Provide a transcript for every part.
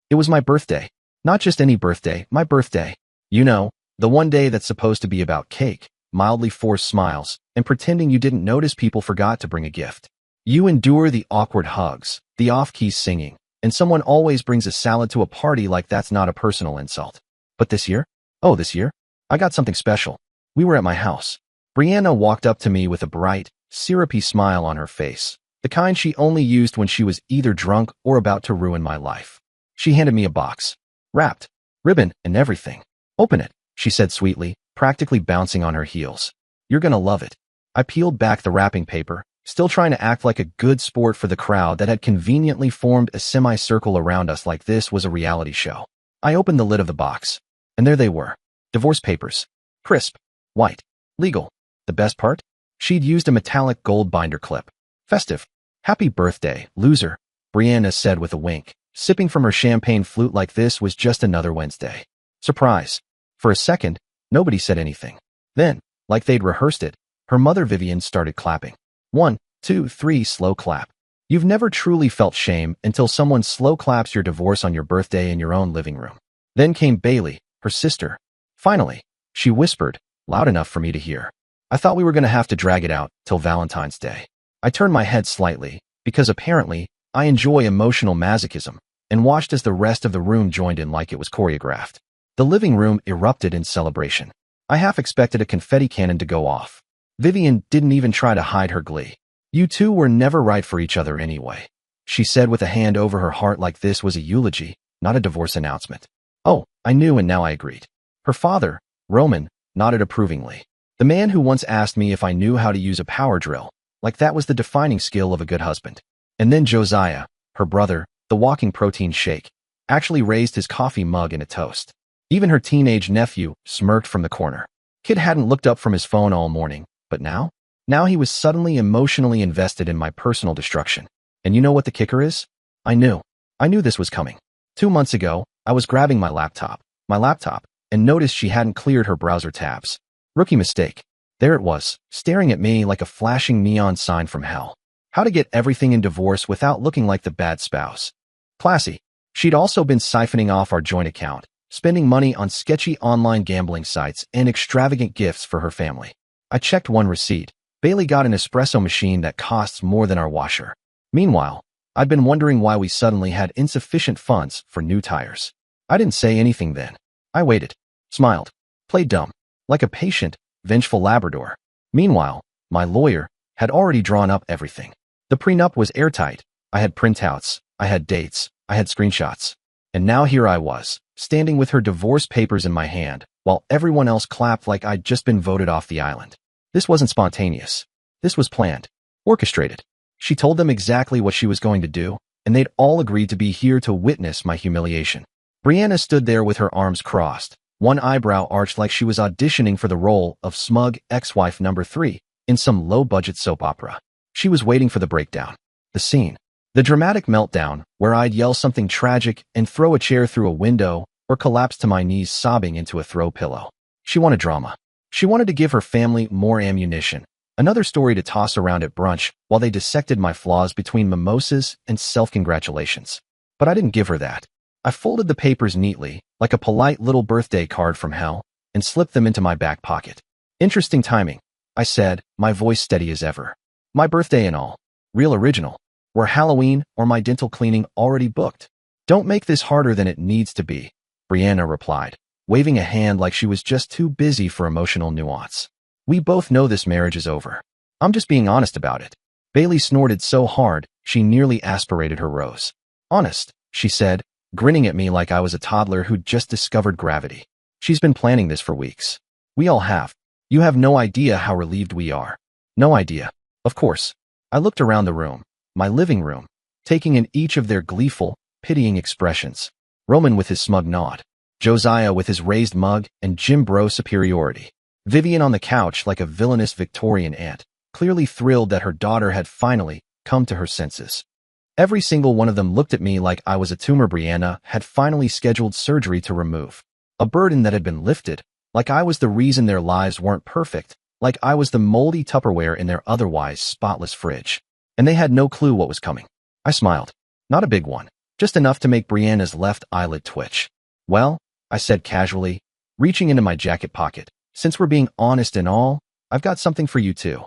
It was my birthday. Not just any birthday, my birthday. You know, the one day that's supposed to be about cake, mildly forced smiles, and pretending you didn't notice people forgot to bring a gift. You endure the awkward hugs, the off-key singing, and someone always brings a salad to a party like that's not a personal insult. But this year? Oh, this year? I got something special. We were at my house. Brianna walked up to me with a bright, syrupy smile on her face, the kind she only used when she was either drunk or about to ruin my life. She handed me a box. Wrapped. Ribbon and everything. Open it, she said sweetly, practically bouncing on her heels. You're gonna love it. I peeled back the wrapping paper, still trying to act like a good sport for the crowd that had conveniently formed a semicircle around us like this was a reality show. I opened the lid of the box, and there they were. Divorce papers. Crisp. White. Legal. The best part? She'd used a metallic gold binder clip. Festive. Happy birthday, loser, Brianna said with a wink, sipping from her champagne flute like this was just another Wednesday. Surprise. For a second, nobody said anything. Then, like they'd rehearsed it, her mother Vivian started clapping. 1, 2, 3, slow clap. You've never truly felt shame until someone slow claps your divorce on your birthday in your own living room. Then came Bailey, her sister. Finally, she whispered, loud enough for me to hear. I thought we were going to have to drag it out till Valentine's Day. I turned my head slightly, because apparently, I enjoy emotional masochism, and watched as the rest of the room joined in like it was choreographed. The living room erupted in celebration. I half expected a confetti cannon to go off. Vivian didn't even try to hide her glee. You two were never right for each other anyway, she said with a hand over her heart like this was a eulogy, not a divorce announcement. Oh, I knew and now I agreed. Her father, Roman, nodded approvingly. The man who once asked me if I knew how to use a power drill, like that was the defining skill of a good husband. And then Josiah, her brother, the walking protein shake, actually raised his coffee mug in a toast. Even her teenage nephew smirked from the corner. Kid hadn't looked up from his phone all morning, but now? Now he was suddenly emotionally invested in my personal destruction. And you know what the kicker is? I knew this was coming. 2 months ago, I was grabbing my laptop, and noticed she hadn't cleared her browser tabs. Rookie mistake. There it was, staring at me like a flashing neon sign from hell. How to get everything in divorce without looking like the bad spouse. Classy. She'd also been siphoning off our joint account, spending money on sketchy online gambling sites and extravagant gifts for her family. I checked one receipt. Bailey got an espresso machine that costs more than our washer. Meanwhile, I'd been wondering why we suddenly had insufficient funds for new tires. I didn't say anything then. I waited, smiled, played dumb, like a patient, vengeful Labrador. Meanwhile, my lawyer had already drawn up everything. The prenup was airtight. I had printouts, I had dates, I had screenshots. And now here I was, standing with her divorce papers in my hand, while everyone else clapped like I'd just been voted off the island. This wasn't spontaneous. This was planned, orchestrated. She told them exactly what she was going to do, and they'd all agreed to be here to witness my humiliation. Brianna stood there with her arms crossed, one eyebrow arched like she was auditioning for the role of smug ex-wife number 3 in some low-budget soap opera. She was waiting for the breakdown, the scene, the dramatic meltdown where I'd yell something tragic and throw a chair through a window or collapse to my knees sobbing into a throw pillow. She wanted drama. She wanted to give her family more ammunition, another story to toss around at brunch while they dissected my flaws between mimosas and self-congratulations. But I didn't give her that. I folded the papers neatly, like a polite little birthday card from hell, and slipped them into my back pocket. Interesting timing, I said, my voice steady as ever. My birthday and all. Real original. Were Halloween or my dental cleaning already booked? Don't make this harder than it needs to be, Brianna replied, waving a hand like she was just too busy for emotional nuance. We both know this marriage is over. I'm just being honest about it. Bailey snorted so hard, she nearly aspirated her rose. Honest, she said, grinning at me like I was a toddler who'd just discovered gravity. She's been planning this for weeks. We all have. You have no idea how relieved we are. No idea. Of course. I looked around the room, my living room, taking in each of their gleeful, pitying expressions. Roman with his smug nod. Josiah with his raised mug and Jim Bro superiority. Vivian on the couch like a villainous Victorian aunt, clearly thrilled that her daughter had finally come to her senses. Every single one of them looked at me like I was a tumor Brianna had finally scheduled surgery to remove. A burden that had been lifted, like I was the reason their lives weren't perfect, like I was the moldy Tupperware in their otherwise spotless fridge. And they had no clue what was coming. I smiled. Not a big one. just enough to make Brianna's left eyelid twitch. Well, I said casually, reaching into my jacket pocket, since we're being honest and all, I've got something for you too.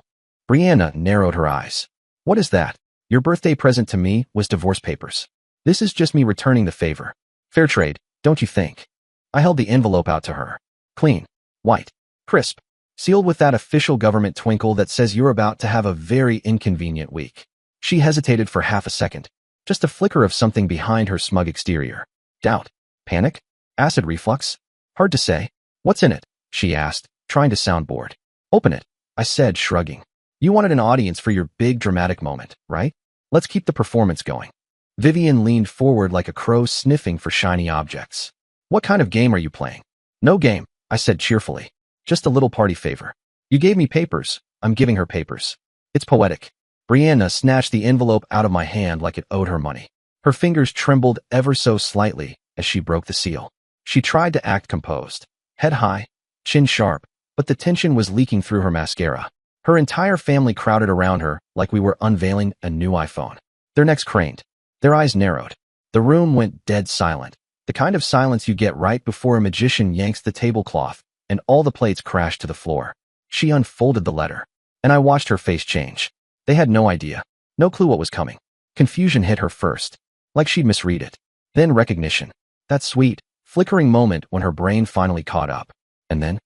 Brianna narrowed her eyes. What is that? Your birthday present to me was divorce papers. This is just me returning the favor. Fair trade, don't you think? I held the envelope out to her. Clean, white, crisp, sealed with that official government twinkle that says you're about to have a very inconvenient week. She hesitated for half a second, just a flicker of something behind her smug exterior. Doubt, panic, acid reflux? Hard to say. What's in it? She asked, trying to sound bored. Open it, I said, shrugging. You wanted an audience for your big dramatic moment, right? Let's keep the performance going. Vivian leaned forward like a crow sniffing for shiny objects. What kind of game are you playing? No game, I said cheerfully. Just a little party favor. You gave me papers. I'm giving her papers. It's poetic. Brianna snatched the envelope out of my hand like it owed her money. Her fingers trembled ever so slightly as she broke the seal. She tried to act composed, head high, chin sharp, but the tension was leaking through her mascara. Her entire family crowded around her like we were unveiling a new iPhone. Their necks craned. Their eyes narrowed. The room went dead silent, the kind of silence you get right before a magician yanks the tablecloth and all the plates crash to the floor. She unfolded the letter, and I watched her face change. They had no idea, no clue what was coming. Confusion hit her first, like she'd misread it. Then recognition. That sweet, flickering moment when her brain finally caught up. And then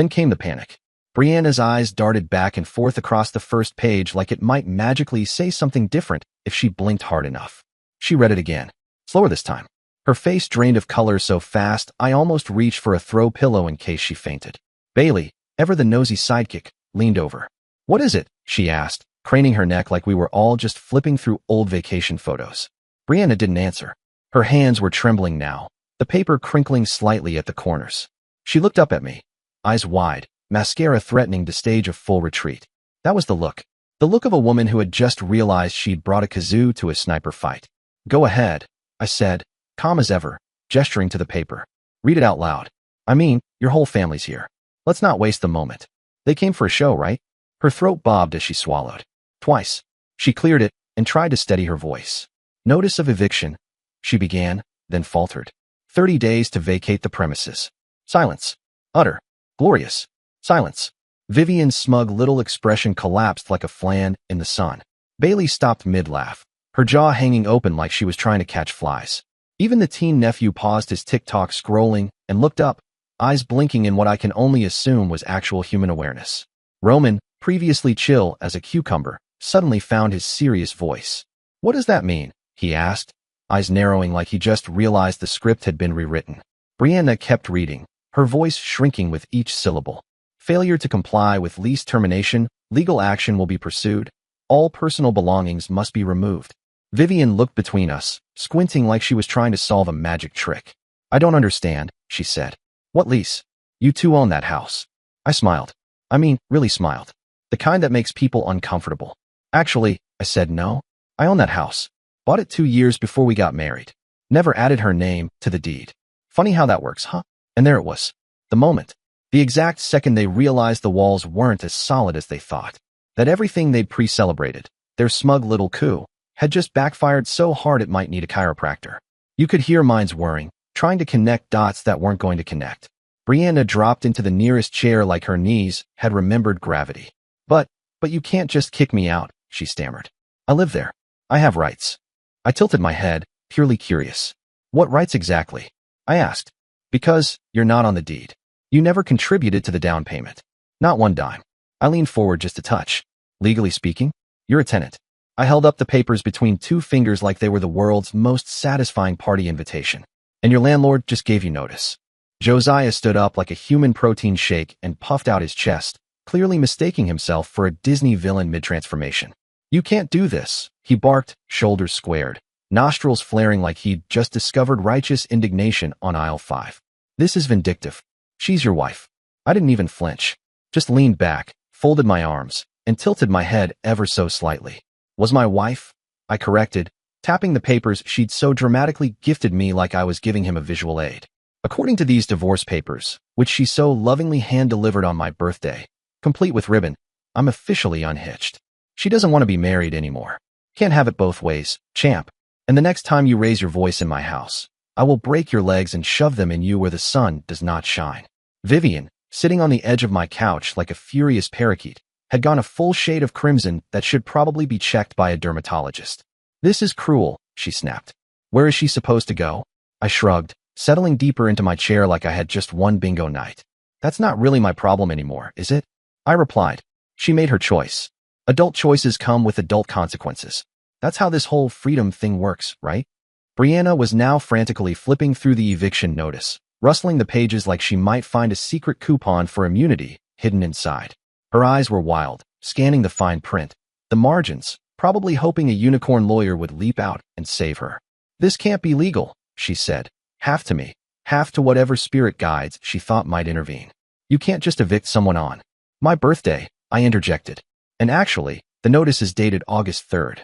came the panic. Brianna's eyes darted back and forth across the first page like it might magically say something different if she blinked hard enough. She read it again, slower this time. Her face drained of color so fast I almost reached for a throw pillow in case she fainted. Bailey, ever the nosy sidekick, leaned over. What is it? She asked, craning her neck like we were all just flipping through old vacation photos. Brianna didn't answer. Her hands were trembling now, the paper crinkling slightly at the corners. She looked up at me, eyes wide, mascara threatening to stage a full retreat. That was the look of a woman who had just realized she'd brought a kazoo to a sniper fight. Go ahead, I said, calm as ever, gesturing to the paper. Read it out loud. I mean, your whole family's here. Let's not waste the moment. They came for a show, right? Her throat bobbed as she swallowed. Twice. She cleared it and tried to steady her voice. Notice of eviction, she began, then faltered. 30 days to vacate the premises. Silence. Utter. Glorious. Silence. Vivian's smug little expression collapsed like a flan in the sun. Bailey stopped mid-laugh, her jaw hanging open like she was trying to catch flies. Even the teen nephew paused his TikTok scrolling and looked up, eyes blinking in what I can only assume was actual human awareness. Roman, previously chill as a cucumber, suddenly found his serious voice. What does that mean? He asked, eyes narrowing like he just realized the script had been rewritten. Brianna kept reading, her voice shrinking with each syllable. Failure to comply with lease termination, legal action will be pursued. All personal belongings must be removed. Vivian looked between us, squinting like she was trying to solve a magic trick. I don't understand, she said. What lease? You two own that house. I smiled. I mean, really smiled. The kind that makes people uncomfortable. Actually, I said no. I own that house. Bought it 2 years before we got married. Never added her name to the deed. Funny how that works, huh? And there it was. The moment. The exact second they realized the walls weren't as solid as they thought. That everything they'd pre-celebrated, their smug little coup, had just backfired so hard it might need a chiropractor. You could hear minds whirring, trying to connect dots that weren't going to connect. Brianna dropped into the nearest chair like her knees had remembered gravity. But you can't just kick me out, she stammered. I live there. I have rights. I tilted my head, purely curious. What rights exactly? I asked. Because you're not on the deed. You never contributed to the down payment. Not one dime. I leaned forward just a touch. Legally speaking, you're a tenant. I held up the papers between 2 fingers like they were the world's most satisfying party invitation. And your landlord just gave you notice. Josiah stood up like a human protein shake and puffed out his chest, clearly mistaking himself for a Disney villain mid-transformation. You can't do this, he barked, shoulders squared, nostrils flaring like he'd just discovered righteous indignation on aisle 5. This is vindictive. She's your wife. I didn't even flinch. Just leaned back, folded my arms, and tilted my head ever so slightly. Was my wife? I corrected, tapping the papers she'd so dramatically gifted me like I was giving him a visual aid. According to these divorce papers, which she so lovingly hand-delivered on my birthday, complete with ribbon, I'm officially unhitched. She doesn't want to be married anymore. Can't have it both ways, champ. And the next time you raise your voice in my house, I will break your legs and shove them in you where the sun does not shine. Vivian, sitting on the edge of my couch like a furious parakeet, had gone a full shade of crimson that should probably be checked by a dermatologist. This is cruel, she snapped. Where is she supposed to go? I shrugged, settling deeper into my chair like I had just won bingo night. That's not really my problem anymore, is it? I replied. She made her choice. Adult choices come with adult consequences. That's how this whole freedom thing works, right? Brianna was now frantically flipping through the eviction notice, rustling the pages like she might find a secret coupon for immunity hidden inside. Her eyes were wild, scanning the fine print, the margins, probably hoping a unicorn lawyer would leap out and save her. This can't be legal, she said, half to me, half to whatever spirit guides she thought might intervene. You can't just evict someone on my birthday, I interjected. And actually, the notice is dated August 3rd.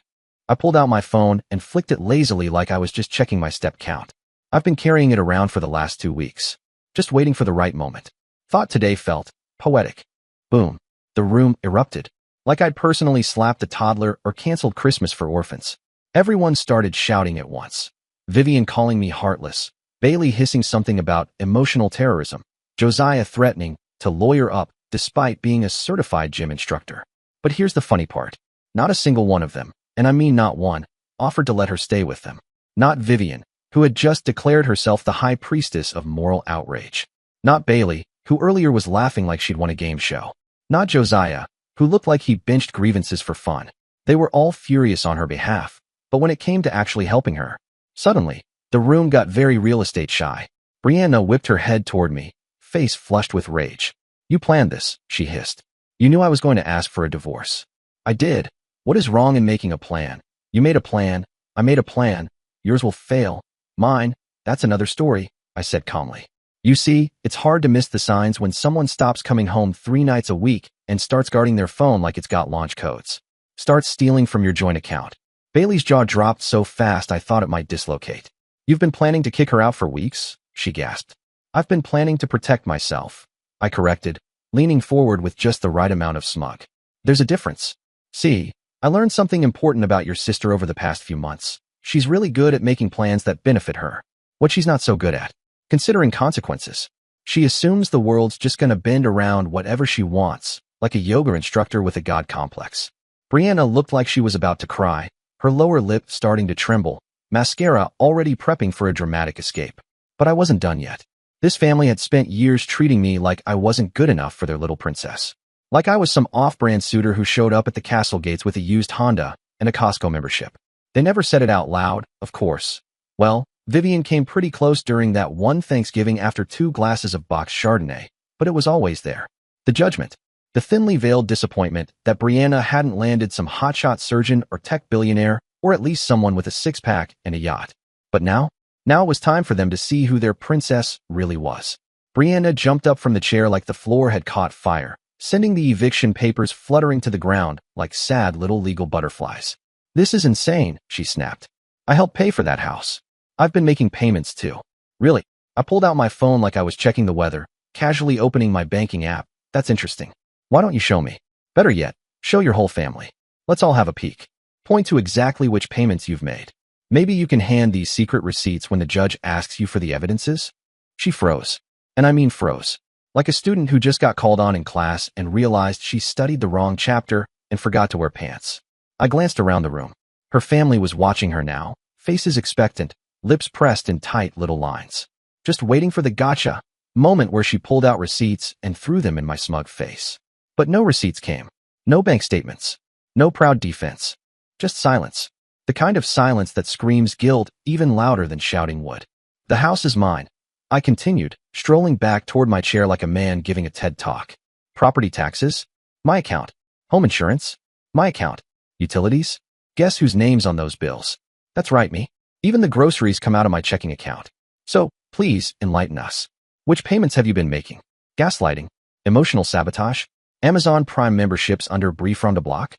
I pulled out my phone and flicked it lazily like I was just checking my step count. I've been carrying it around for the last 2 weeks, just waiting for the right moment. Thought today felt poetic. Boom. The room erupted. Like I'd personally slapped a toddler or canceled Christmas for orphans. Everyone started shouting at once. Vivian calling me heartless, Bailey hissing something about emotional terrorism, Josiah threatening to lawyer up despite being a certified gym instructor. But here's the funny part. Not a single one of them, and I mean not one, offered to let her stay with them. Not Vivian, who had just declared herself the high priestess of moral outrage. Not Bailey, who earlier was laughing like she'd won a game show. Not Josiah, who looked like he benched grievances for fun. They were all furious on her behalf, but when it came to actually helping her, suddenly, the room got very real estate shy. Brianna whipped her head toward me, face flushed with rage. You planned this, she hissed. You knew I was going to ask for a divorce. I did. What is wrong in making a plan? You made a plan. I made a plan. Yours will fail. Mine, that's another story, I said calmly. You see, it's hard to miss the signs when someone stops coming home 3 nights a week and starts guarding their phone like it's got launch codes. Starts stealing from your joint account. Bailey's jaw dropped so fast I thought it might dislocate. You've been planning to kick her out for weeks? She gasped. I've been planning to protect myself, I corrected, leaning forward with just the right amount of smug. There's a difference. See, I learned something important about your sister over the past few months. She's really good at making plans that benefit her. What she's not so good at, considering consequences. She assumes the world's just gonna bend around whatever she wants, like a yoga instructor with a god complex. Brianna looked like she was about to cry, her lower lip starting to tremble, mascara already prepping for a dramatic escape. But I wasn't done yet. This family had spent years treating me like I wasn't good enough for their little princess. Like I was some off-brand suitor who showed up at the castle gates with a used Honda and a Costco membership. They never said it out loud, of course. Well, Vivian came pretty close during that one Thanksgiving after 2 glasses of boxed Chardonnay, but it was always there. The judgment. The thinly veiled disappointment that Brianna hadn't landed some hotshot surgeon or tech billionaire, or at least someone with a 6-pack and a yacht. But now it was time for them to see who their princess really was. Brianna jumped up from the chair like the floor had caught fire, sending the eviction papers fluttering to the ground like sad little legal butterflies. This is insane, she snapped. I helped pay for that house. I've been making payments too. Really? I pulled out my phone like I was checking the weather, casually opening my banking app. That's interesting. Why don't you show me? Better yet, show your whole family. Let's all have a peek. Point to exactly which payments you've made. Maybe you can hand these secret receipts when the judge asks you for the evidences? She froze. And I mean froze. Like a student who just got called on in class and realized she studied the wrong chapter and forgot to wear pants. I glanced around the room. Her family was watching her now, faces expectant, lips pressed in tight little lines. Just waiting for the gotcha moment where she pulled out receipts and threw them in my smug face. But no receipts came. No bank statements. No proud defense. Just silence. The kind of silence that screams guilt even louder than shouting would. The house is mine, I continued, strolling back toward my chair like a man giving a TED talk. Property taxes? My account. Home insurance? My account. Utilities? Guess whose name's on those bills? That's right, me. Even the groceries come out of my checking account. So, please, enlighten us. Which payments have you been making? Gaslighting? Emotional sabotage? Amazon Prime memberships under Brie from the block?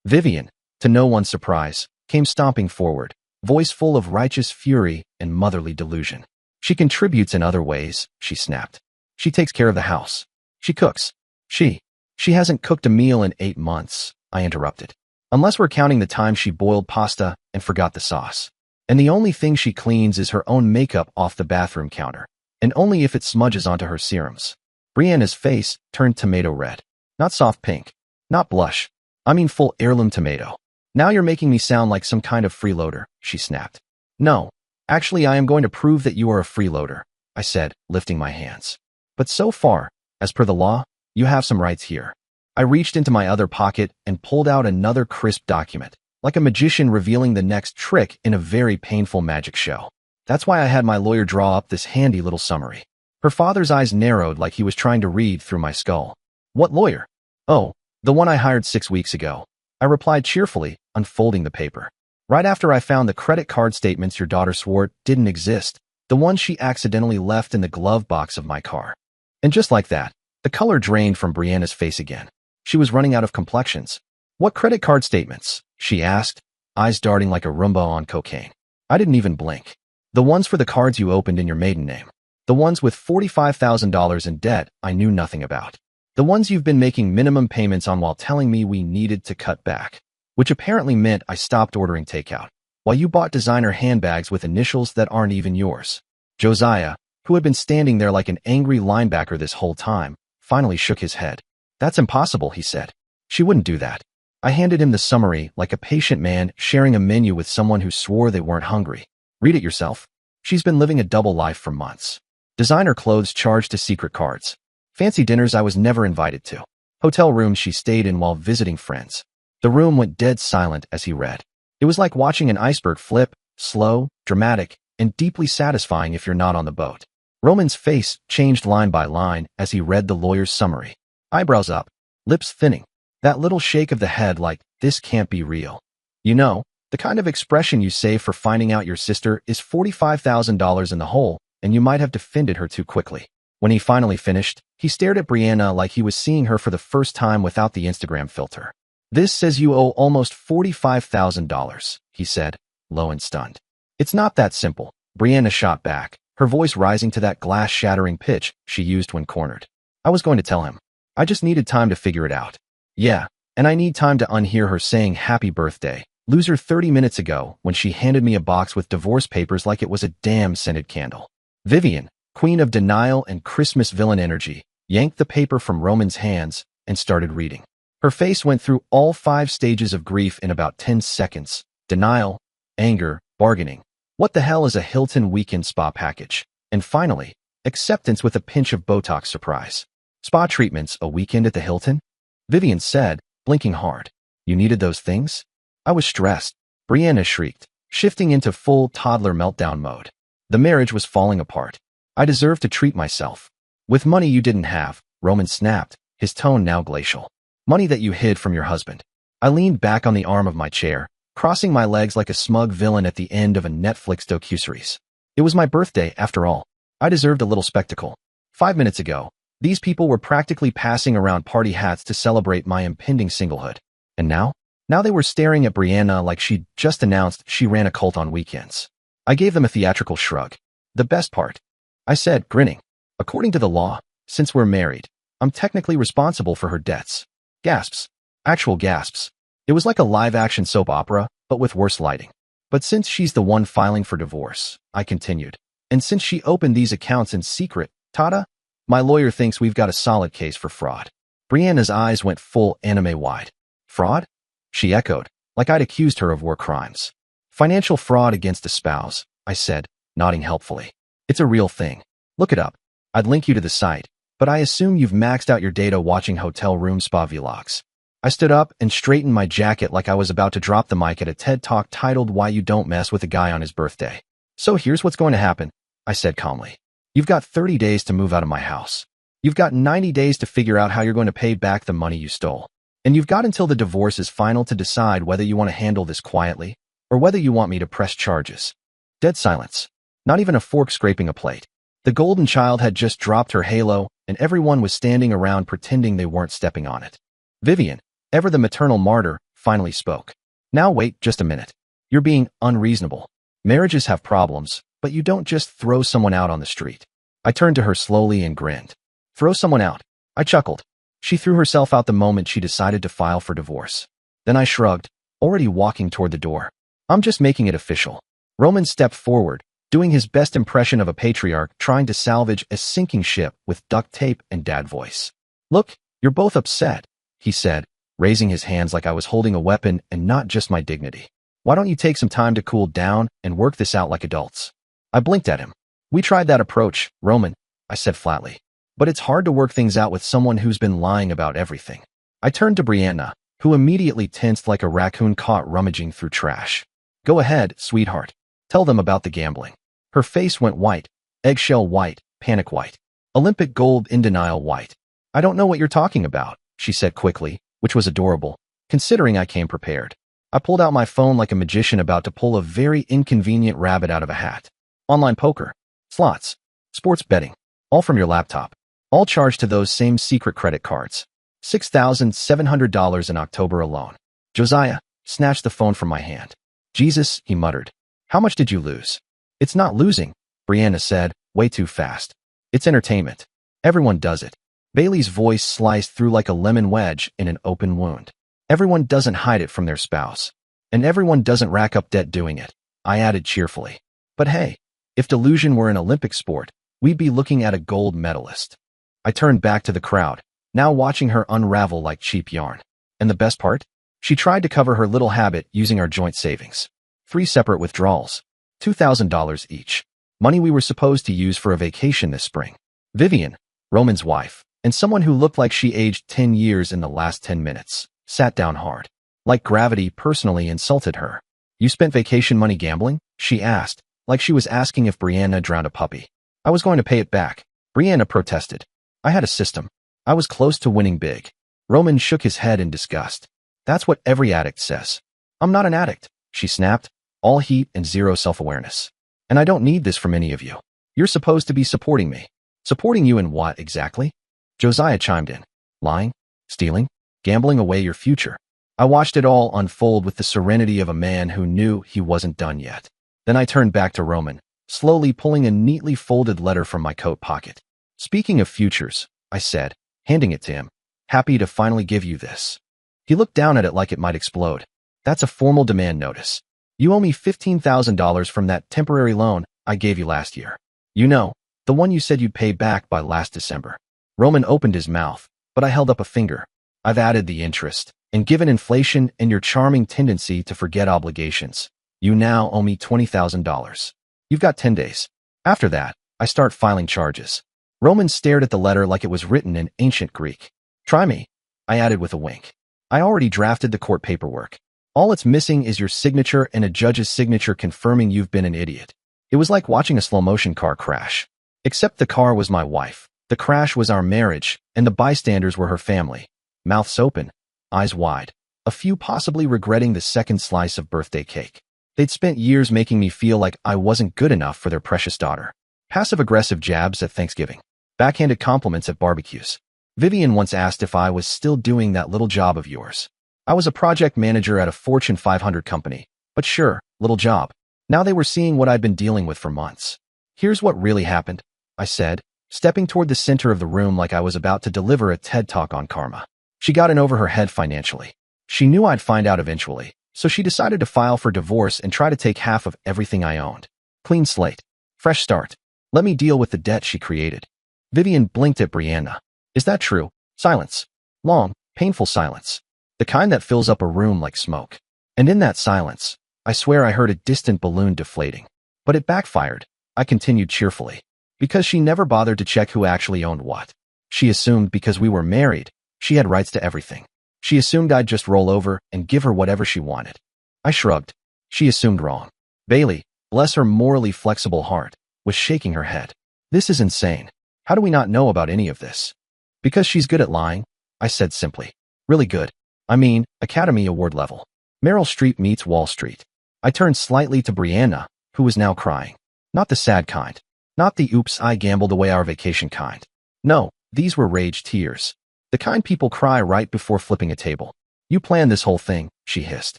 Vivian, to no one's surprise, came stomping forward, voice full of righteous fury and motherly delusion. She contributes in other ways, she snapped. She takes care of the house. She cooks. She hasn't cooked a meal in 8 months, I interrupted. Unless we're counting the time she boiled pasta and forgot the sauce. And the only thing she cleans is her own makeup off the bathroom counter, and only if it smudges onto her serums. Brianna's face turned tomato red. Not soft pink. Not blush. I mean full heirloom tomato. Now you're making me sound like some kind of freeloader, she snapped. No. Actually, I am going to prove that you are a freeloader, I said, lifting my hands. But so far, as per the law, you have some rights here. I reached into my other pocket and pulled out another crisp document, like a magician revealing the next trick in a very painful magic show. That's why I had my lawyer draw up this handy little summary. Her father's eyes narrowed like he was trying to read through my skull. What lawyer? Oh, the one I hired 6 weeks ago. I replied cheerfully, unfolding the paper. Right after I found the credit card statements your daughter swore didn't exist, the ones she accidentally left in the glove box of my car. And just like that, the color drained from Brianna's face again. She was running out of complexions. What credit card statements? She asked, eyes darting like a Roomba on cocaine. I didn't even blink. The ones for the cards you opened in your maiden name. The ones with $45,000 in debt I knew nothing about. The ones you've been making minimum payments on while telling me we needed to cut back. Which apparently meant I stopped ordering takeout, while you bought designer handbags with initials that aren't even yours. Josiah, who had been standing there like an angry linebacker this whole time, finally shook his head. That's impossible, he said. She wouldn't do that. I handed him the summary like a patient man sharing a menu with someone who swore they weren't hungry. Read it yourself. She's been living a double life for months. Designer clothes charged to secret cards. Fancy dinners I was never invited to. Hotel rooms she stayed in while visiting friends. The room went dead silent as he read. It was like watching an iceberg flip, slow, dramatic, and deeply satisfying if you're not on the boat. Roman's face changed line by line as he read the lawyer's summary. Eyebrows up, lips thinning. That little shake of the head like, this can't be real. You know, the kind of expression you say for finding out your sister is $45,000 in the hole, and you might have defended her too quickly. When he finally finished, he stared at Brianna like he was seeing her for the first time without the Instagram filter. This says you owe almost $45,000, he said, low and stunned. It's not that simple, Brianna shot back, her voice rising to that glass-shattering pitch she used when cornered. I was going to tell him. I just needed time to figure it out. Yeah, and I need time to unhear her saying happy birthday, loser 30 minutes ago when she handed me a box with divorce papers like it was a damn scented candle. Vivian, queen of denial and Christmas villain energy, yanked the paper from Roman's hands and started reading. Her face went through all 5 stages of grief in about 10 seconds. Denial, anger, bargaining. What the hell is a Hilton weekend spa package? And finally, acceptance with a pinch of Botox surprise. Spa treatments, a weekend at the Hilton? Vivian said, blinking hard. You needed those things? I was stressed. Brianna shrieked, shifting into full toddler meltdown mode. The marriage was falling apart. I deserved to treat myself. With money you didn't have, Roman snapped, his tone now glacial. Money that you hid from your husband. I leaned back on the arm of my chair, crossing my legs like a smug villain at the end of a Netflix docuseries. It was my birthday, after all. I deserved a little spectacle. 5 minutes ago, these people were practically passing around party hats to celebrate my impending singlehood. And now? Now they were staring at Brianna like she'd just announced she ran a cult on weekends. I gave them a theatrical shrug. The best part. I said, grinning. According to the law, since we're married, I'm technically responsible for her debts. Gasps. Actual gasps. It was like a live-action soap opera, but with worse lighting. But since she's the one filing for divorce, I continued, and since she opened these accounts in secret, Tada, my lawyer thinks we've got a solid case for fraud. Brianna's eyes went full anime wide. Fraud? She echoed, like I'd accused her of war crimes. Financial fraud against a spouse, I said, nodding helpfully. It's a real thing. Look it up. I'd link you to the site, but I assume you've maxed out your data watching hotel room spa vlogs. I stood up and straightened my jacket like I was about to drop the mic at a TED Talk titled Why You Don't Mess with a Guy on His Birthday. So here's what's going to happen, I said calmly. You've got 30 days to move out of my house. You've got 90 days to figure out how you're going to pay back the money you stole. And you've got until the divorce is final to decide whether you want to handle this quietly or whether you want me to press charges. Dead silence. Not even a fork scraping a plate. The golden child had just dropped her halo, and everyone was standing around pretending they weren't stepping on it. Vivian, ever the maternal martyr, finally spoke. Now wait just a minute. You're being unreasonable. Marriages have problems, but you don't just throw someone out on the street. I turned to her slowly and grinned. Throw someone out. I chuckled. She threw herself out the moment she decided to file for divorce. Then I shrugged, already walking toward the door. I'm just making it official. Roman stepped forward, doing his best impression of a patriarch trying to salvage a sinking ship with duct tape and dad voice. Look, you're both upset, he said, raising his hands like I was holding a weapon and not just my dignity. Why don't you take some time to cool down and work this out like adults? I blinked at him. We tried that approach, Roman, I said flatly. But it's hard to work things out with someone who's been lying about everything. I turned to Brianna, who immediately tensed like a raccoon caught rummaging through trash. Go ahead, sweetheart. Tell them about the gambling. Her face went white, eggshell white, panic white. Olympic gold in denial white. I don't know what you're talking about, she said quickly, which was adorable, considering I came prepared. I pulled out my phone like a magician about to pull a very inconvenient rabbit out of a hat. Online poker, slots, sports betting, all from your laptop. All charged to those same secret credit cards. $6,700 in October alone. Josiah snatched the phone from my hand. Jesus, he muttered. How much did you lose? It's not losing, Brianna said, way too fast. It's entertainment. Everyone does it. Bailey's voice sliced through like a lemon wedge in an open wound. Everyone doesn't hide it from their spouse. And everyone doesn't rack up debt doing it, I added cheerfully. But hey, if delusion were an Olympic sport, we'd be looking at a gold medalist. I turned back to the crowd, now watching her unravel like cheap yarn. And the best part? She tried to cover her little habit using our joint savings. 3 separate withdrawals. $2,000 each. Money we were supposed to use for a vacation this spring. Vivian, Roman's wife, and someone who looked like she aged 10 years in the last 10 minutes, sat down hard. Like gravity personally insulted her. You spent vacation money gambling? She asked, like she was asking if Brianna drowned a puppy. I was going to pay it back. Brianna protested. I had a system. I was close to winning big. Roman shook his head in disgust. That's what every addict says. I'm not an addict, she snapped, all heat and zero self-awareness. And I don't need this from any of you. You're supposed to be supporting me. Supporting you in what exactly? Josiah chimed in. Lying? Stealing? Gambling away your future. I watched it all unfold with the serenity of a man who knew he wasn't done yet. Then I turned back to Roman, slowly pulling a neatly folded letter from my coat pocket. Speaking of futures, I said, handing it to him. Happy to finally give you this. He looked down at it like it might explode. That's a formal demand notice. You owe me $15,000 from that temporary loan I gave you last year. You know, the one you said you'd pay back by last December. Roman opened his mouth, but I held up a finger. I've added the interest, and given inflation and your charming tendency to forget obligations, you now owe me $20,000. You've got 10 days. After that, I start filing charges. Roman stared at the letter like it was written in ancient Greek. Try me, I added with a wink. I already drafted the court paperwork. All it's missing is your signature and a judge's signature confirming you've been an idiot. It was like watching a slow-motion car crash. Except the car was my wife, the crash was our marriage, and the bystanders were her family. Mouths open, eyes wide, a few possibly regretting the second slice of birthday cake. They'd spent years making me feel like I wasn't good enough for their precious daughter. Passive-aggressive jabs at Thanksgiving. Backhanded compliments at barbecues. Vivian once asked if I was still doing that little job of yours. I was a project manager at a Fortune 500 company, but sure, little job. Now they were seeing what I'd been dealing with for months. Here's what really happened, I said, stepping toward the center of the room like I was about to deliver a TED Talk on karma. She got in over her head financially. She knew I'd find out eventually, so she decided to file for divorce and try to take half of everything I owned. Clean slate. Fresh start. Let me deal with the debt she created. Vivian blinked at Brianna. Is that true? Silence. Long, painful silence. The kind that fills up a room like smoke. And in that silence, I swear I heard a distant balloon deflating. But it backfired, I continued cheerfully. Because she never bothered to check who actually owned what. She assumed because we were married, she had rights to everything. She assumed I'd just roll over and give her whatever she wanted. I shrugged. She assumed wrong. Bailey, bless her morally flexible heart, was shaking her head. This is insane. How do we not know about any of this? Because she's good at lying, I said simply. Really good. I mean, Academy Award level. Meryl Streep meets Wall Street. I turned slightly to Brianna, who was now crying. Not the sad kind. Not the oops I gambled away our vacation kind. No, these were rage tears. The kind people cry right before flipping a table. You planned this whole thing, she hissed.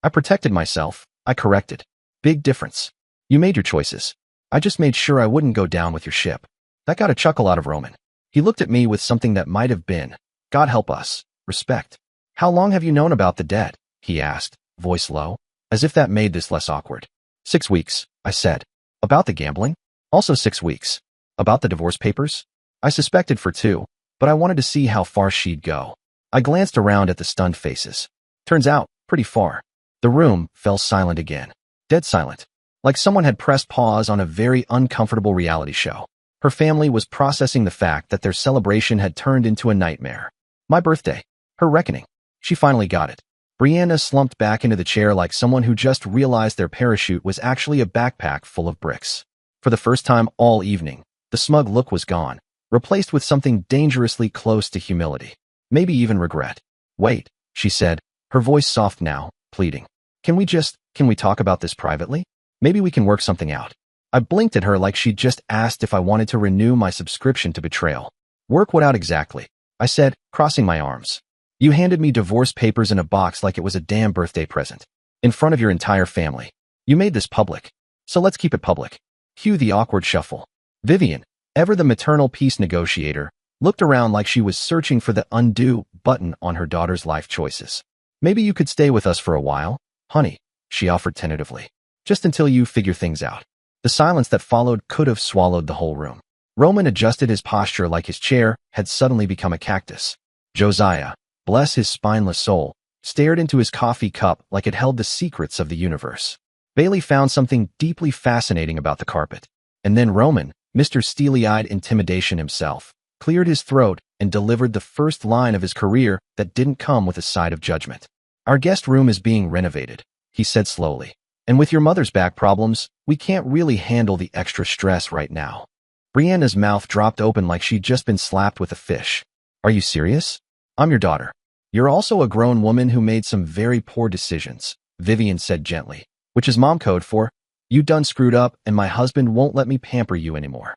I protected myself, I corrected. Big difference. You made your choices. I just made sure I wouldn't go down with your ship. That got a chuckle out of Roman. He looked at me with something that might have been, God help us, respect. How long have you known about the debt? He asked, voice low, as if that made this less awkward. 6 weeks, I said. About the gambling? Also 6 weeks. About the divorce papers? I suspected for 2, but I wanted to see how far she'd go. I glanced around at the stunned faces. Turns out, pretty far. The room fell silent again. Dead silent. Like someone had pressed pause on a very uncomfortable reality show. Her family was processing the fact that their celebration had turned into a nightmare. My birthday. Her reckoning. She finally got it. Brianna slumped back into the chair like someone who just realized their parachute was actually a backpack full of bricks. For the first time all evening, the smug look was gone, replaced with something dangerously close to humility. Maybe even regret. Wait, she said, her voice soft now, pleading. Can we talk about this privately? Maybe we can work something out. I blinked at her like she'd just asked if I wanted to renew my subscription to Betrayal. Work what out exactly? I said, crossing my arms. You handed me divorce papers in a box like it was a damn birthday present. In front of your entire family. You made this public. So let's keep it public. Cue the awkward shuffle. Vivian, ever the maternal peace negotiator, looked around like she was searching for the undo button on her daughter's life choices. Maybe you could stay with us for a while, honey, she offered tentatively. Just until you figure things out. The silence that followed could have swallowed the whole room. Roman adjusted his posture like his chair had suddenly become a cactus. Josiah, bless his spineless soul, stared into his coffee cup like it held the secrets of the universe. Bailey found something deeply fascinating about the carpet. And then Roman, Mr. Steely-eyed intimidation himself, cleared his throat and delivered the first line of his career that didn't come with a side of judgment. Our guest room is being renovated, he said slowly. And with your mother's back problems, we can't really handle the extra stress right now. Brianna's mouth dropped open like she'd just been slapped with a fish. Are you serious? I'm your daughter. You're also a grown woman who made some very poor decisions, Vivian said gently, which is mom code for, you done screwed up and my husband won't let me pamper you anymore.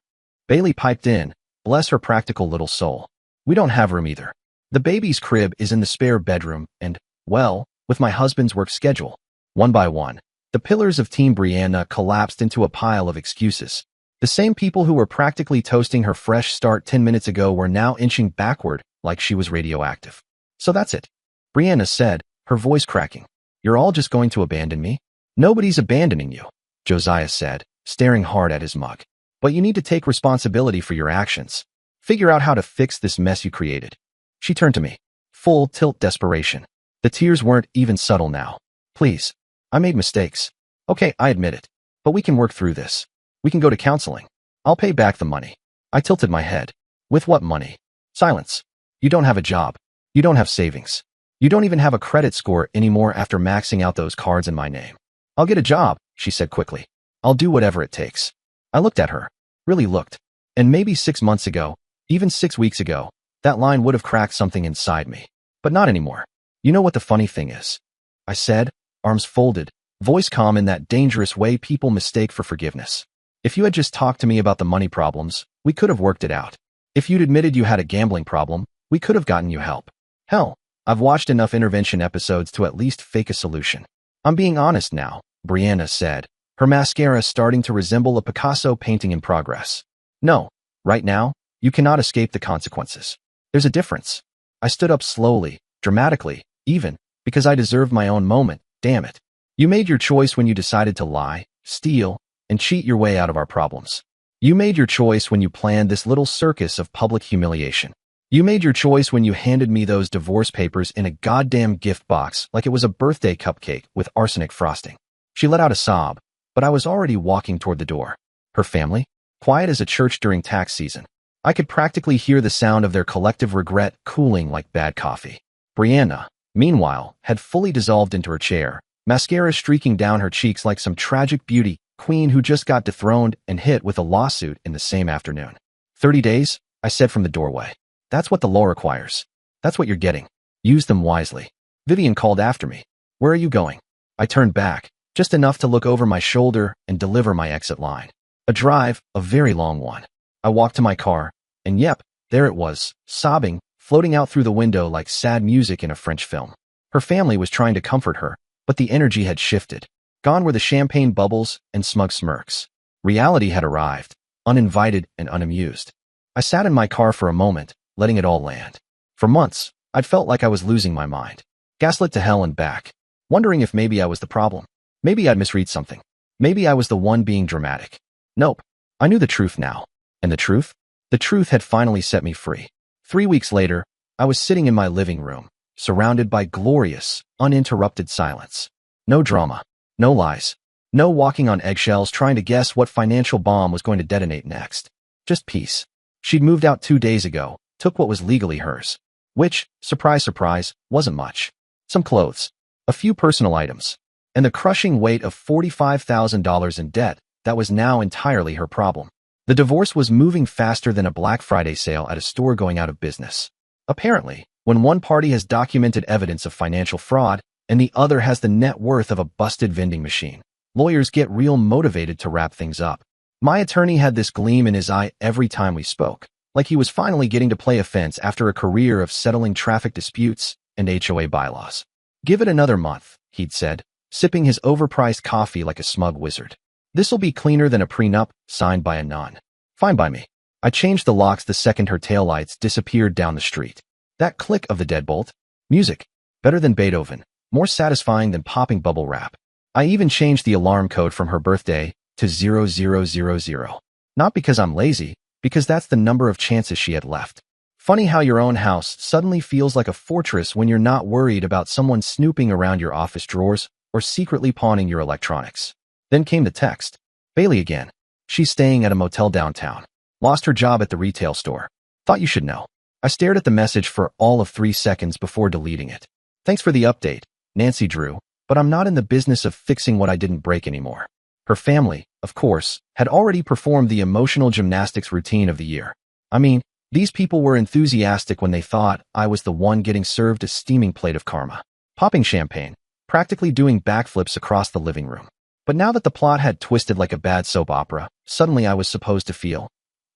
Bailey piped in, bless her practical little soul. We don't have room either. The baby's crib is in the spare bedroom and, well, with my husband's work schedule. One by one, the pillars of Team Brianna collapsed into a pile of excuses. The same people who were practically toasting her fresh start 10 minutes ago were now inching backward like she was radioactive. So that's it, Brianna said, her voice cracking. You're all just going to abandon me? Nobody's abandoning you, Josiah said, staring hard at his mug. But you need to take responsibility for your actions. Figure out how to fix this mess you created. She turned to me. Full tilt desperation. The tears weren't even subtle now. Please. I made mistakes. Okay, I admit it. But we can work through this. We can go to counseling. I'll pay back the money. I tilted my head. With what money? Silence. You don't have a job. You don't have savings. You don't even have a credit score anymore after maxing out those cards in my name. I'll get a job, she said quickly. I'll do whatever it takes. I looked at her. Really looked. And maybe 6 months ago, even 6 weeks ago, that line would have cracked something inside me. But not anymore. You know what the funny thing is? I said, arms folded, voice calm in that dangerous way people mistake for forgiveness. If you had just talked to me about the money problems, we could have worked it out. If you'd admitted you had a gambling problem, we could have gotten you help. Hell, I've watched enough intervention episodes to at least fake a solution. I'm being honest now, Brianna said, her mascara starting to resemble a Picasso painting in progress. No, right now, you cannot escape the consequences. There's a difference. I stood up slowly, dramatically, even, because I deserved my own moment, damn it. You made your choice when you decided to lie, steal, and cheat your way out of our problems. You made your choice when you planned this little circus of public humiliation. You made your choice when you handed me those divorce papers in a goddamn gift box like it was a birthday cupcake with arsenic frosting. She let out a sob, but I was already walking toward the door. Her family? Quiet as a church during tax season. I could practically hear the sound of their collective regret cooling like bad coffee. Brianna, meanwhile, had fully dissolved into her chair, mascara streaking down her cheeks like some tragic beauty queen who just got dethroned and hit with a lawsuit in the same afternoon. 30 days, I said from the doorway. That's what the law requires. That's what you're getting. Use them wisely. Vivian called after me. Where are you going? I turned back, just enough to look over my shoulder and deliver my exit line. A drive, a very long one. I walked to my car, and yep, there it was, sobbing, floating out through the window like sad music in a French film. Her family was trying to comfort her, but the energy had shifted. Gone were the champagne bubbles and smug smirks. Reality had arrived, uninvited and unamused. I sat in my car for a moment, letting it all land. For months, I'd felt like I was losing my mind. Gaslit to hell and back. Wondering if maybe I was the problem. Maybe I'd misread something. Maybe I was the one being dramatic. Nope. I knew the truth now. And the truth? The truth had finally set me free. 3 weeks later, I was sitting in my living room, surrounded by glorious, uninterrupted silence. No drama. No lies. No walking on eggshells trying to guess what financial bomb was going to detonate next. Just peace. She'd moved out 2 days ago, took what was legally hers. Which, surprise surprise, wasn't much. Some clothes. A few personal items. And the crushing weight of $45,000 in debt that was now entirely her problem. The divorce was moving faster than a Black Friday sale at a store going out of business. Apparently, when one party has documented evidence of financial fraud and the other has the net worth of a busted vending machine, lawyers get real motivated to wrap things up. My attorney had this gleam in his eye every time we spoke, like he was finally getting to play offense after a career of settling traffic disputes and HOA bylaws. Give it another month, he'd said, sipping his overpriced coffee like a smug wizard. This'll be cleaner than a prenup signed by a nun. Fine by me. I changed the locks the second her taillights disappeared down the street. That click of the deadbolt? Music. Better than Beethoven. More satisfying than popping bubble wrap. I even changed the alarm code from her birthday to 0000. Not because I'm lazy, because that's the number of chances she had left. Funny how your own house suddenly feels like a fortress when you're not worried about someone snooping around your office drawers or secretly pawning your electronics. Then came the text. Bailey again. She's staying at a motel downtown. Lost her job at the retail store. Thought you should know. I stared at the message for all of 3 seconds before deleting it. Thanks for the update, Nancy Drew, but I'm not in the business of fixing what I didn't break anymore. Her family, of course, had already performed the emotional gymnastics routine of the year. I mean, these people were enthusiastic when they thought I was the one getting served a steaming plate of karma. Popping champagne, practically doing backflips across the living room. But now that the plot had twisted like a bad soap opera, suddenly I was supposed to feel,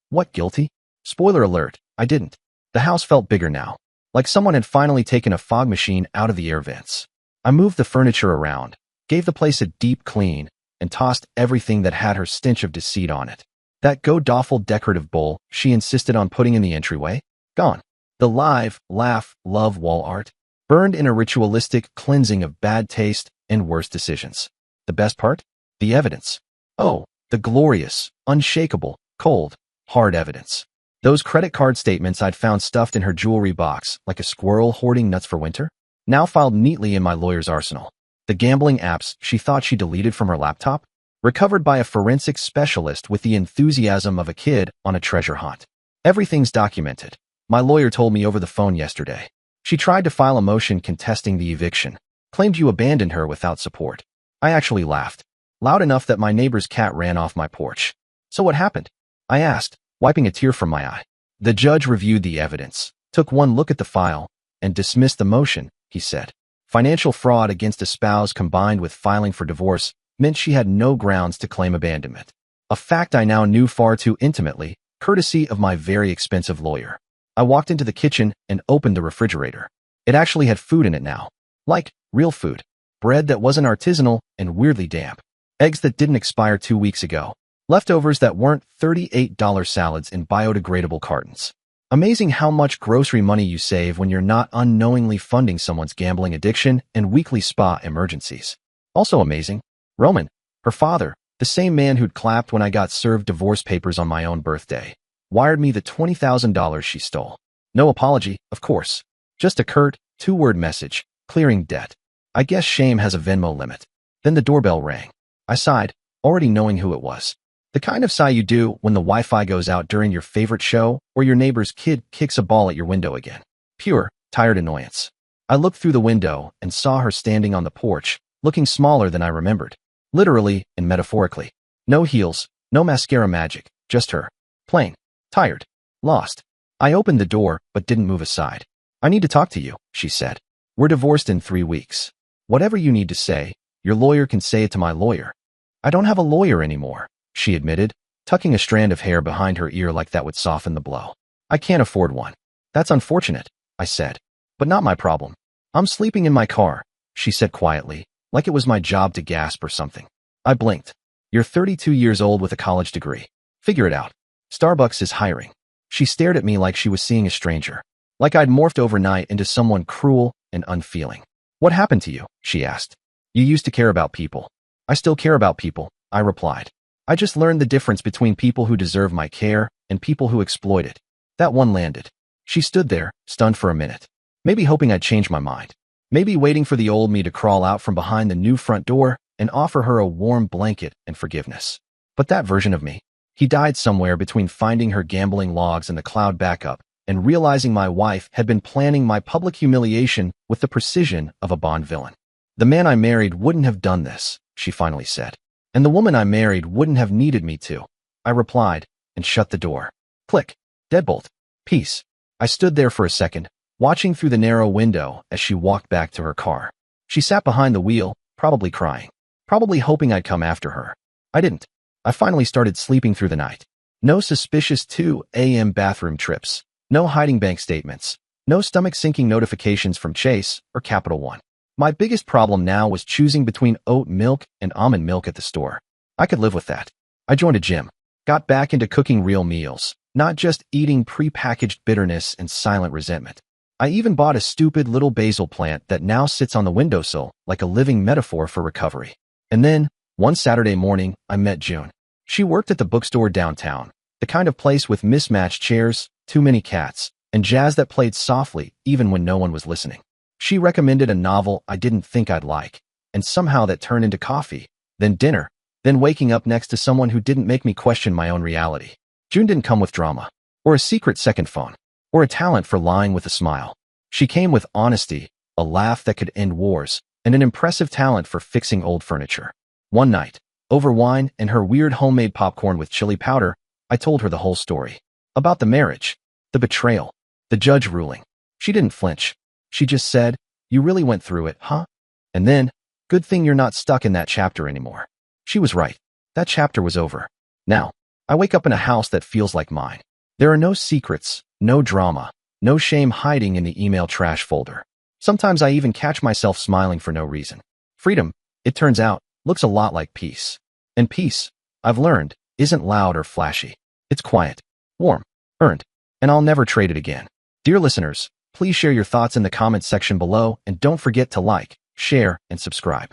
what, guilty? Spoiler alert, I didn't. The house felt bigger now, like someone had finally taken a fog machine out of the air vents. I moved the furniture around, gave the place a deep clean, and tossed everything that had her stench of deceit on it. That go-doffel decorative bowl she insisted on putting in the entryway? Gone. The live, laugh, love wall art? Burned in a ritualistic cleansing of bad taste and worse decisions. The best part? The evidence. Oh, the glorious, unshakable, cold, hard evidence. Those credit card statements I'd found stuffed in her jewelry box like a squirrel hoarding nuts for winter, now filed neatly in my lawyer's arsenal. The gambling apps she thought she deleted from her laptop, recovered by a forensic specialist with the enthusiasm of a kid on a treasure hunt. Everything's documented. My lawyer told me over the phone yesterday. She tried to file a motion contesting the eviction, claimed you abandoned her without support. I actually laughed, loud enough that my neighbor's cat ran off my porch. So what happened? I asked, wiping a tear from my eye. The judge reviewed the evidence, took one look at the file, and dismissed the motion, he said. Financial fraud against a spouse combined with filing for divorce meant she had no grounds to claim abandonment. A fact I now knew far too intimately, courtesy of my very expensive lawyer. I walked into the kitchen and opened the refrigerator. It actually had food in it now. Like, real food. Bread that wasn't artisanal and weirdly damp. Eggs that didn't expire 2 weeks ago. Leftovers that weren't $38 salads in biodegradable cartons. Amazing how much grocery money you save when you're not unknowingly funding someone's gambling addiction and weekly spa emergencies. Also amazing, Roman, her father, the same man who'd clapped when I got served divorce papers on my own birthday, wired me the $20,000 she stole. No apology, of course. Just a curt, 2-word message, clearing debt. I guess shame has a Venmo limit. Then the doorbell rang. I sighed, already knowing who it was. The kind of sigh you do when the Wi-Fi goes out during your favorite show or your neighbor's kid kicks a ball at your window again. Pure, tired annoyance. I looked through the window and saw her standing on the porch, looking smaller than I remembered. Literally and metaphorically. No heels, no mascara magic, just her. Plain, tired, lost. I opened the door but didn't move aside. I need to talk to you, she said. We're divorced in 3 weeks. Whatever you need to say, your lawyer can say it to my lawyer. I don't have a lawyer anymore, she admitted, tucking a strand of hair behind her ear like that would soften the blow. I can't afford one. That's unfortunate, I said. But not my problem. I'm sleeping in my car, she said quietly, like it was my job to gasp or something. I blinked. You're 32 years old with a college degree. Figure it out. Starbucks is hiring. She stared at me like she was seeing a stranger. Like I'd morphed overnight into someone cruel and unfeeling. What happened to you? She asked. You used to care about people. I still care about people, I replied. I just learned the difference between people who deserve my care and people who exploit it. That one landed. She stood there, stunned for a minute. Maybe hoping I'd change my mind. Maybe waiting for the old me to crawl out from behind the new front door and offer her a warm blanket and forgiveness. But that version of me, he died somewhere between finding her gambling logs in the cloud backup and realizing my wife had been planning my public humiliation with the precision of a Bond villain. The man I married wouldn't have done this, she finally said. And the woman I married wouldn't have needed me to. I replied and shut the door. Click. Deadbolt. Peace. I stood there for a second, watching through the narrow window as she walked back to her car. She sat behind the wheel, probably crying, probably hoping I'd come after her. I didn't. I finally started sleeping through the night. No suspicious 2 a.m. bathroom trips. No hiding bank statements. No stomach-sinking notifications from Chase or Capital One. My biggest problem now was choosing between oat milk and almond milk at the store. I could live with that. I joined a gym. Got back into cooking real meals, not just eating pre-packaged bitterness and silent resentment. I even bought a stupid little basil plant that now sits on the windowsill like a living metaphor for recovery. And then, one Saturday morning, I met June. She worked at the bookstore downtown, the kind of place with mismatched chairs, too many cats, and jazz that played softly even when no one was listening. She recommended a novel I didn't think I'd like, and somehow that turned into coffee, then dinner, then waking up next to someone who didn't make me question my own reality. June didn't come with drama, or a secret second phone, or a talent for lying with a smile. She came with honesty, a laugh that could end wars, and an impressive talent for fixing old furniture. One night, over wine and her weird homemade popcorn with chili powder, I told her the whole story. About the marriage, the betrayal, the judge ruling. She didn't flinch. She just said, "You really went through it, huh?" And then, "Good thing you're not stuck in that chapter anymore." She was right. That chapter was over. Now, I wake up in a house that feels like mine. There are no secrets, no drama, no shame hiding in the email trash folder. Sometimes I even catch myself smiling for no reason. Freedom, it turns out, looks a lot like peace. And peace, I've learned, isn't loud or flashy. It's quiet, warm, earned, and I'll never trade it again. Dear listeners, please share your thoughts in the comments section below and don't forget to like, share, and subscribe.